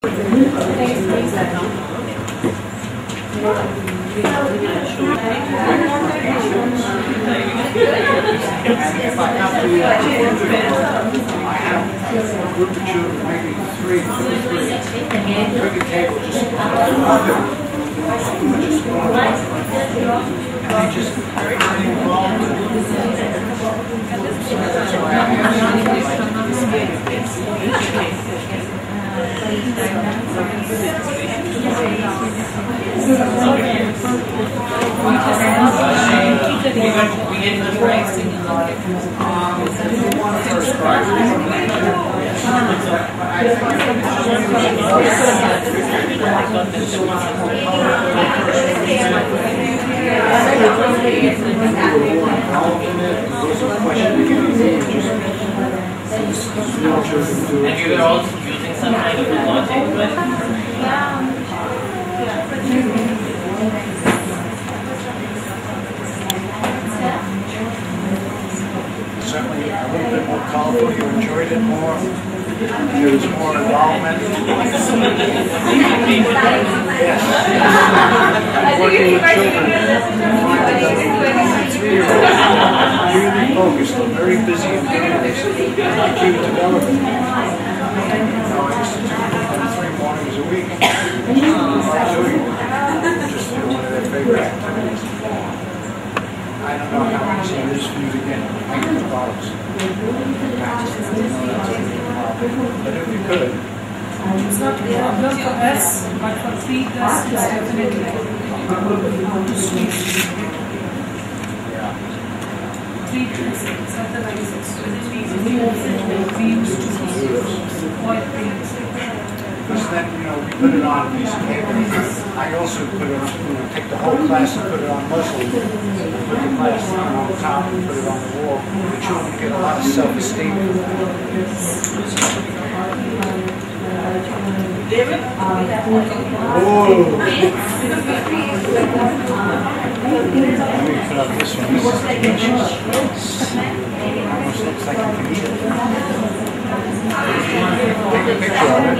If I have the a group of children, maybe three, big table, just and they just very involved. So I And you were also using some kind of logic, certainly a little bit more colorful. You enjoyed it more. There was more involvement. Yes. Working with children. Really focused, very busy and doing this. IQ development. I used to do 3 mornings a week. Just one of their favorite activities. I don't know how easy it is for you to get paint the bottles. But if you could. It's not a problem for us, but for 3 plus it's definitely Yeah. 3 plus it's not the license. We used to oil paints. Because then, we put it on a piece of paper. I also put it on, take the whole class and put it on muscle. Put the class on top and put it on the wall. The children get a lot of self-esteem. David? Oh! Let me put up this one. This is delicious. Almost looks like you can eat it. Take a picture of it.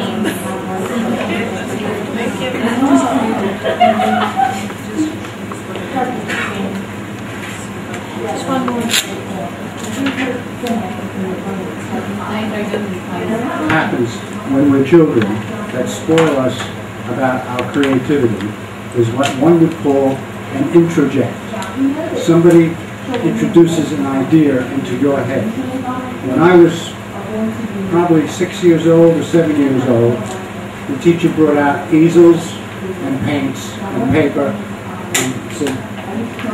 Just one more. Happens when we're children that spoil us about our creativity is what one would call an introject. Somebody introduces an idea into your head. When I was probably 6 years old or 7 years old, the teacher brought out easels and paints and paper and said,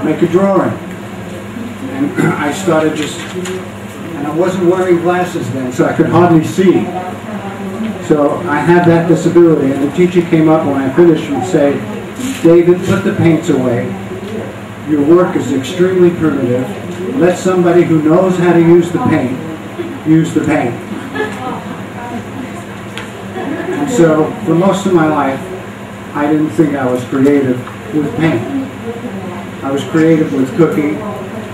make a drawing. And I started and I wasn't wearing glasses then, so I could hardly see. So I had that disability, and the teacher came up when I finished and said, David, put the paints away. Your work is extremely primitive. Let somebody who knows how to use the paint, use the paint. And so, for most of my life, I didn't think I was creative with paint. I was creative with cooking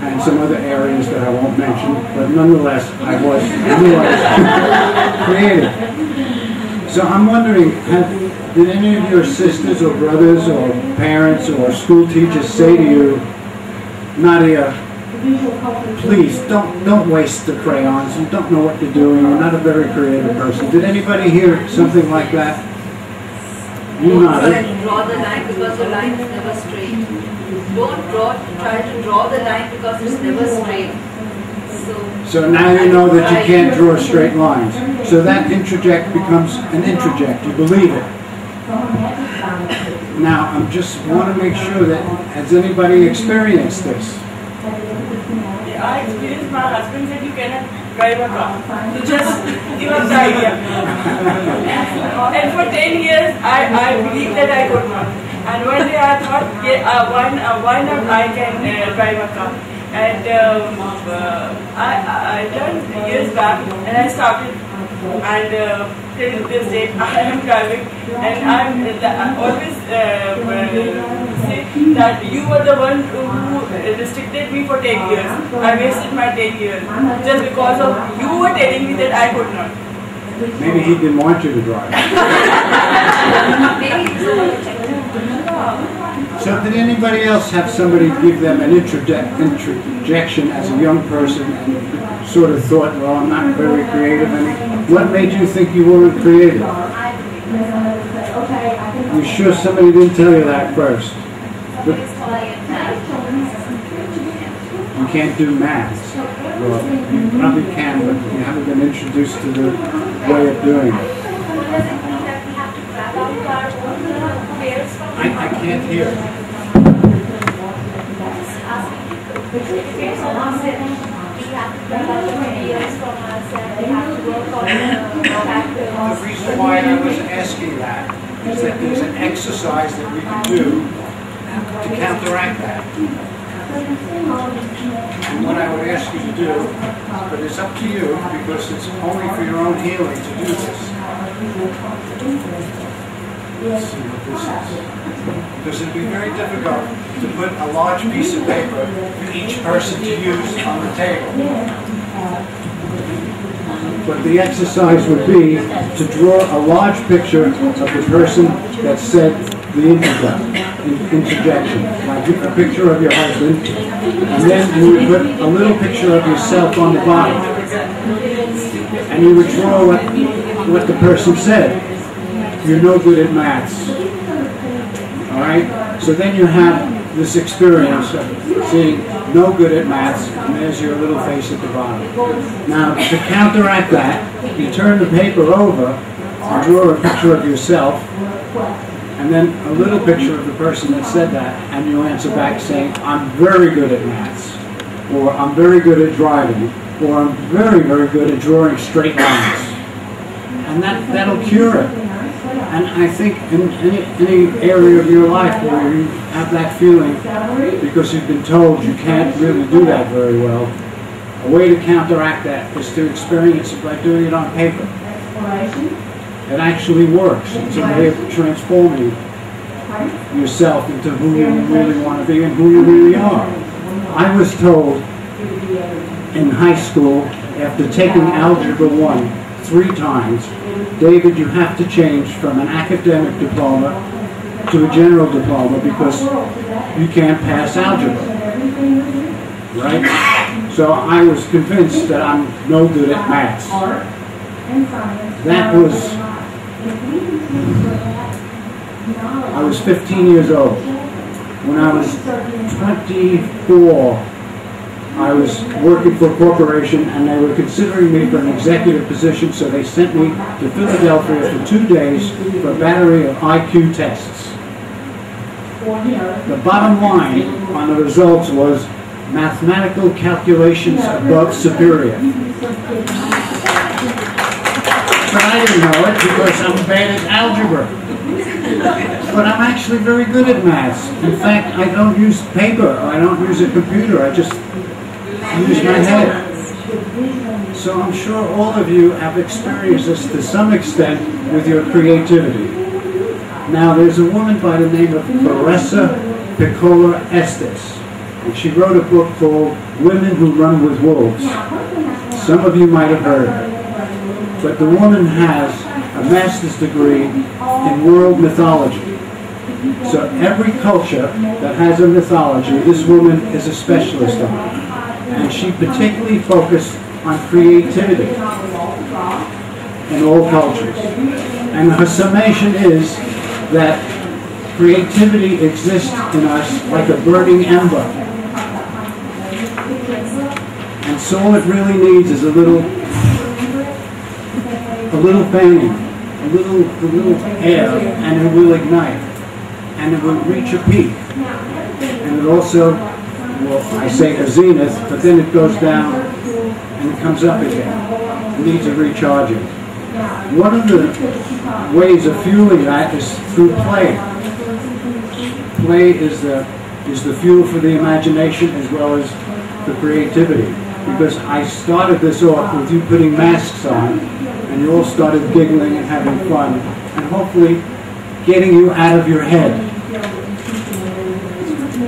and some other areas that I won't mention, but nonetheless, I was creative. So I'm wondering, did any of your sisters or brothers or parents or school teachers say to you, Nadia, please don't waste the crayons, you don't know what you're doing, you're not a very creative person. Did anybody hear something like that? You nodded. Draw the line because the line is never straight. Don't try to draw the line because it's never straight. So now you know that you can't draw straight lines. So that introject becomes an introject. You believe it. Now, I just want to make sure that, has anybody experienced this? I experienced. My husband said you cannot drive a car. So just give us the idea. And for 10 years, I believed that I could not. And one day I thought, why not I can drive a car. And I learned years back, and I started, and till this day I am driving, and I always say that you were the one who restricted me for 10 years. I wasted my 10 years just because of you were telling me that I could not. Maybe he didn't want you to drive. So did anybody else have somebody give them an introjection as a young person and sort of thought, well, I'm not very creative? What made you think you weren't creative? You sure somebody didn't tell you that first? You can't do maths. Well, you probably can, but you haven't been introduced to the way of doing it. I can't hear. The reason why I was asking that is that there's an exercise that we can do to counteract that. And what I would ask you to do, but it's up to you because it's only for your own healing to do this. Let's see what this is. Because it would be very difficult to put a large piece of paper for each person to use on the table. But the exercise would be to draw a large picture of the person that said the interjection. Like a picture of your husband, and then you would put a little picture of yourself on the bottom. And you would draw what the person said. You're no good at maths. Alright? So then you have this experience of seeing no good at maths, and there's your little face at the bottom. Now, to counteract that, you turn the paper over and draw a picture of yourself, and then a little picture of the person that said that, and you answer back saying, I'm very good at maths, or I'm very good at driving, or I'm very, very good at drawing straight lines. And that'll cure it. And I think in any area of your life where you have that feeling because you've been told you can't really do that very well, a way to counteract that is to experience it by doing it on paper. It actually works. It's a way of transforming yourself into who you really want to be and who you really are. I was told in high school, after taking Algebra 1 3 times, David, you have to change from an academic diploma to a general diploma because you can't pass algebra. Right? So I was convinced that I'm no good at maths. That was, I was 15 years old. When I was 24, I was working for a corporation and they were considering me for an executive position, so they sent me to Philadelphia for 2 days for a battery of IQ tests. The bottom line on the results was mathematical calculations above superior. But I didn't know it because I'm bad at algebra. But I'm actually very good at maths. In fact, I don't use paper, I don't use a computer, I just use my head. So I'm sure all of you have experienced this to some extent with your creativity. Now there's a woman by the name of Clarissa Piccola Estes, and she wrote a book called Women Who Run with Wolves. Some of you might have heard of it. But the woman has a master's degree in world mythology. So every culture that has a mythology, this woman is a specialist on. And she particularly focused on creativity in all cultures. And her summation is that creativity exists in us like a burning ember. And so all it really needs is a little fanning, a little air, and it will ignite. And it will reach a peak. And it also, well, I say a zenith, but then it goes down and it comes up again. It needs a recharging. One of the ways of fueling that is through play. Play is the fuel for the imagination as well as the creativity. Because I started this off with you putting masks on, and you all started giggling and having fun, and hopefully getting you out of your head,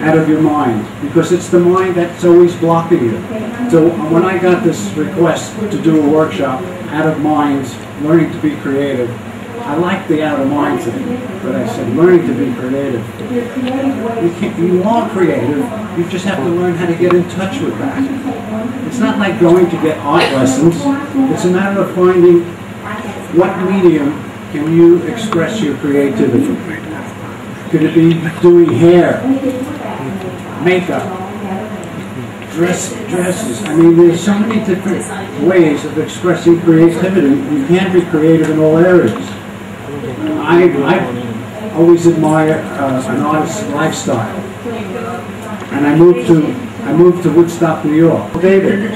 out of your mind, because it's the mind that's always blocking you. So when I got this request to do a workshop, out of minds, learning to be creative, I like the outer mind thing, but I said learning to be creative. You are creative, you just have to learn how to get in touch with that. It's not like going to get art lessons, it's a matter of finding what medium can you express your creativity. Could it be doing hair, makeup, dresses? I mean, there's so many different ways of expressing creativity. You can't be creative in all areas. I always admire an artist's lifestyle, and I moved to Woodstock, New York. David,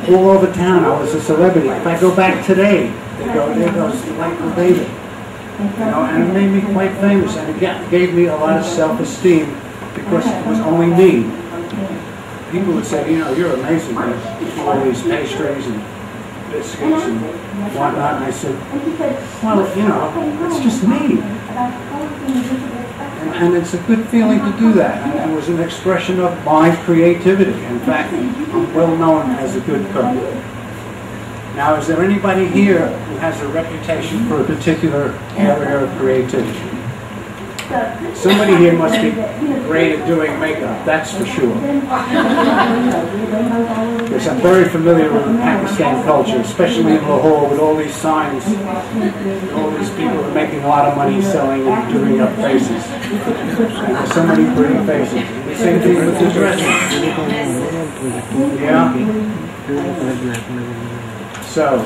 all over town, I was a celebrity. If I go back today, they go, there goes Michael David. You know, and it made me quite famous, and it gave me a lot of self-esteem because it was only me. People would say, you know, you're amazing, man. All these pastries and biscuits and whatnot. And I said, well, you know, it's just me. And it's a good feeling to do that. And it was an expression of my creativity. In fact, I'm well known as a good cook. Now, is there anybody here who has a reputation for a particular area of creativity? Somebody here must be great at doing makeup, that's for sure. Because I'm very familiar with the Pakistan culture, especially in Lahore, with all these signs, all these people are making a lot of money selling and doing up faces. And there's so many pretty faces. The same thing with the dressing. Yeah? So,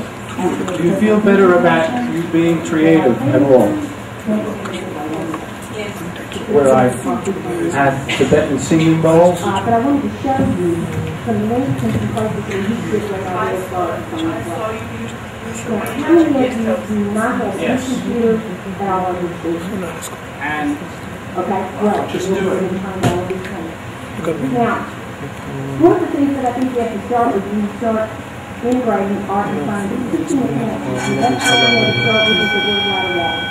do you feel better about you being creative at all? Where I had Tibetan singing bowls. But I wanted to show you some links and some places where he did what I did. How many of you do not have any computer at all of these things? And okay, well, just do it. Now, one of the things that I think you have to start with, you start integrating art and science. That's how you have to start with is the word right away.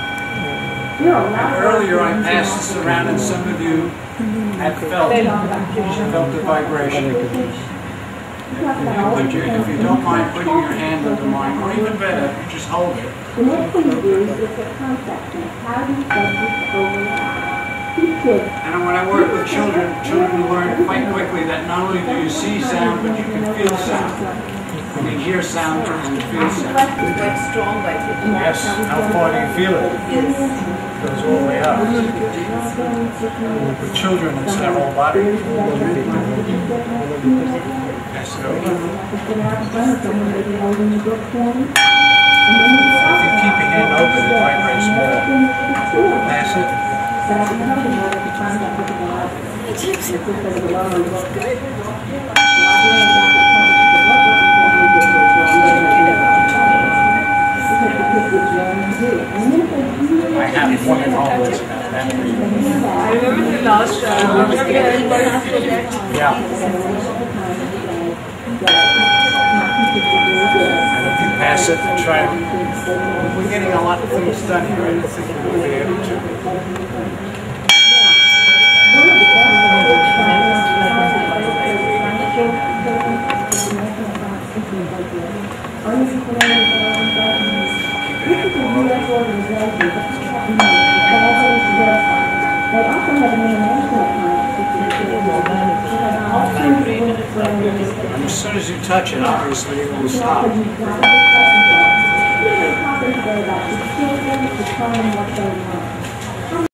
And earlier I passed this around and some of you had felt the vibration. If you don't mind putting your hand under mine, or even better, you just hold it. The next thing you do is the concept. How do you subject overlap? And when I work with children, children learn quite quickly that not only do you see sound, but you can feel sound. You can hear sound and feel sound. Quite strong by people. Yes, how far do you feel it? Yes. It goes all the way up. With children, it's their whole body. Yes, so if you keep your hand open, it vibrates more. Pass it. I have one at home that's about that big. I remember the last Yeah. And if you pass it and try to... We're getting a lot of things done here. I don't think we'll be able to. And as soon as you touch it, obviously it will stop.